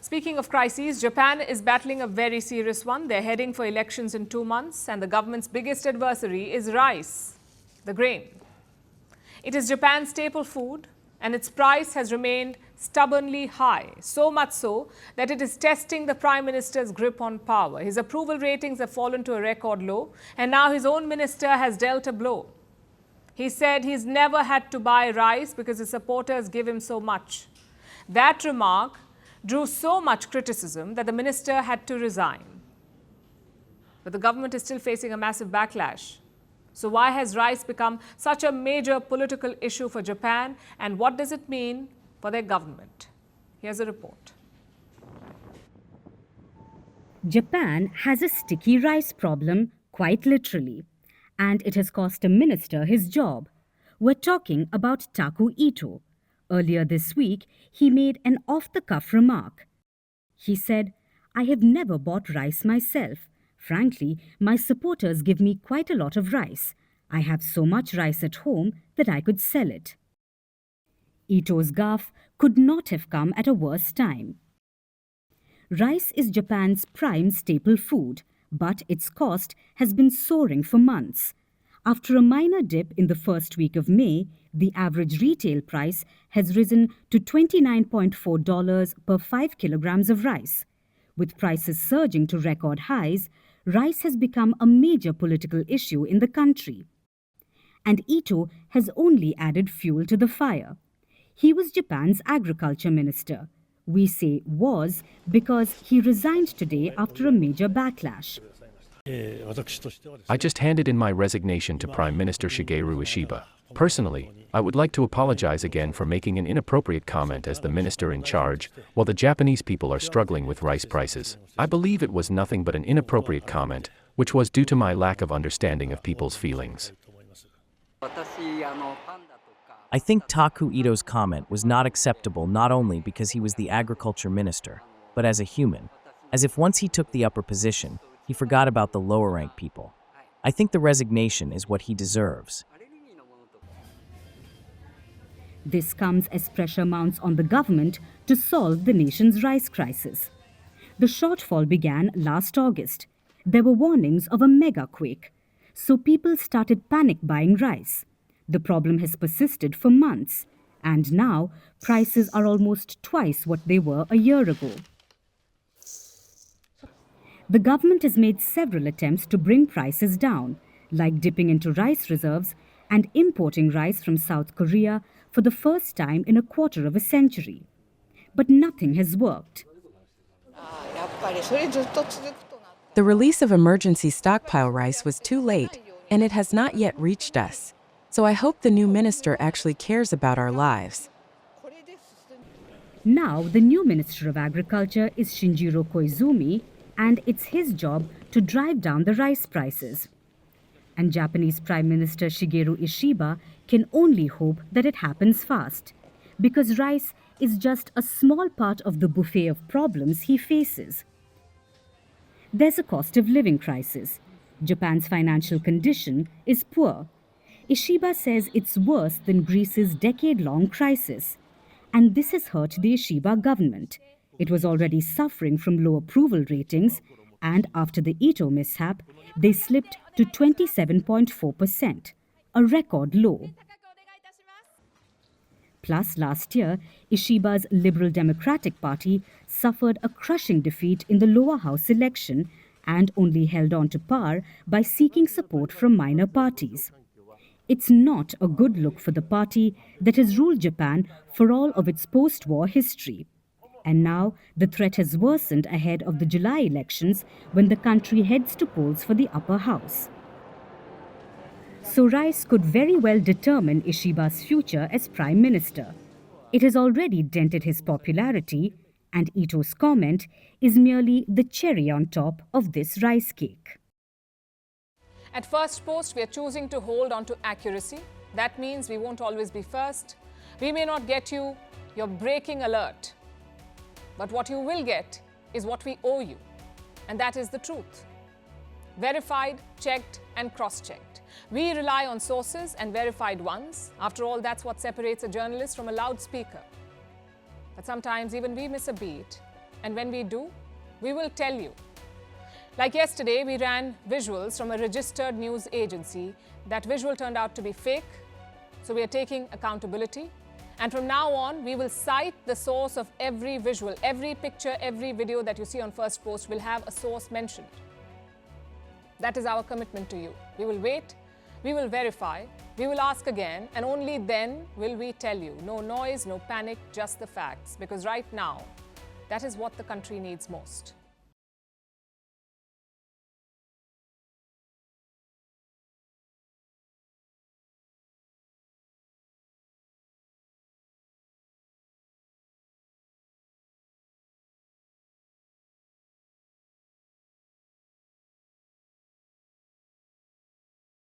Speaking of crises, Japan is battling a very serious one. They're heading for elections in 2 months, and the government's biggest adversary is rice, the grain. It is Japan's staple food, and its price has remained stubbornly high, so much so that it is testing the Prime Minister's grip on power. His approval ratings have fallen to a record low, and now his own minister has dealt a blow. He said he's never had to buy rice because his supporters give him so much. That remark drew so much criticism that the minister had to resign. But the government is still facing a massive backlash. So why has rice become such a major political issue for Japan, and what does it mean for their government? Here's a report. Japan has a sticky rice problem, quite literally, and it has cost a minister his job. We're talking about Taku Ito. Earlier this week, he made an off-the-cuff remark. He said, "I have never bought rice myself. Frankly, my supporters give me quite a lot of rice. I have so much rice at home that I could sell it." Ito's gaffe could not have come at a worse time. Rice is Japan's prime staple food, but its cost has been soaring for months. After a minor dip in the first week of May, the average retail price has risen to $29.4 per 5 kilograms of rice. With prices surging to record highs, rice has become a major political issue in the country. And Ito has only added fuel to the fire. He was Japan's agriculture minister. We say was because he resigned today after a major backlash. I just handed in my resignation to Prime Minister Shigeru Ishiba. Personally, I would like to apologize again for making an inappropriate comment as the minister in charge, while the Japanese people are struggling with rice prices. I believe it was nothing but an inappropriate comment, which was due to my lack of understanding of people's feelings. I think Taku Ito's comment was not acceptable not only because he was the agriculture minister, but as a human, as if once he took the upper position, he forgot about the lower-ranked people. I think the resignation is what he deserves. This comes as pressure mounts on the government to solve the nation's rice crisis. The shortfall began last August. There were warnings of a mega quake, so people started panic buying rice. The problem has persisted for months, and now prices are almost twice what they were a year ago. The government has made several attempts to bring prices down, like dipping into rice reserves and importing rice from South Korea for the first time in a quarter of a century. But nothing has worked. The release of emergency stockpile rice was too late, and it has not yet reached us. So I hope the new minister actually cares about our lives. Now, the new Minister of Agriculture is Shigeru Koizumi, and it's his job to drive down the rice prices. And Japanese Prime Minister Shigeru Ishiba can only hope that it happens fast, because rice is just a small part of the buffet of problems he faces. There's a cost of living crisis. Japan's financial condition is poor. Ishiba says it's worse than Greece's decade-long crisis. And this has hurt the Ishiba government. It was already suffering from low approval ratings, and after the Ito mishap, they slipped to 27.4%, a record low. Plus, last year, Ishiba's Liberal Democratic Party suffered a crushing defeat in the lower house election and only held on to power by seeking support from minor parties. It's not a good look for the party that has ruled Japan for all of its post-war history. And now the threat has worsened ahead of the July elections when the country heads to polls for the upper house. So rice could very well determine Ishiba's future as Prime Minister. It has already dented his popularity, and Ito's comment is merely the cherry on top of this rice cake. At Firstpost, we are choosing to hold on to accuracy. That means we won't always be first. We may not get you your breaking alert. But what you will get is what we owe you. And that is the truth. Verified, checked, and cross-checked. We rely on sources and verified ones. After all, that's what separates a journalist from a loudspeaker. But sometimes even we miss a beat And when we do, we will tell you. Like yesterday, we ran visuals from a registered news agency. That visual turned out to be fake, so we are taking accountability. And from now on, we will cite the source of every visual, every picture, every video that you see on Firstpost will have a source mentioned. That is our commitment to you. We will wait, we will verify, we will ask again, and only then will we tell you. No noise, no panic, just the facts. Because right now, that is what the country needs most.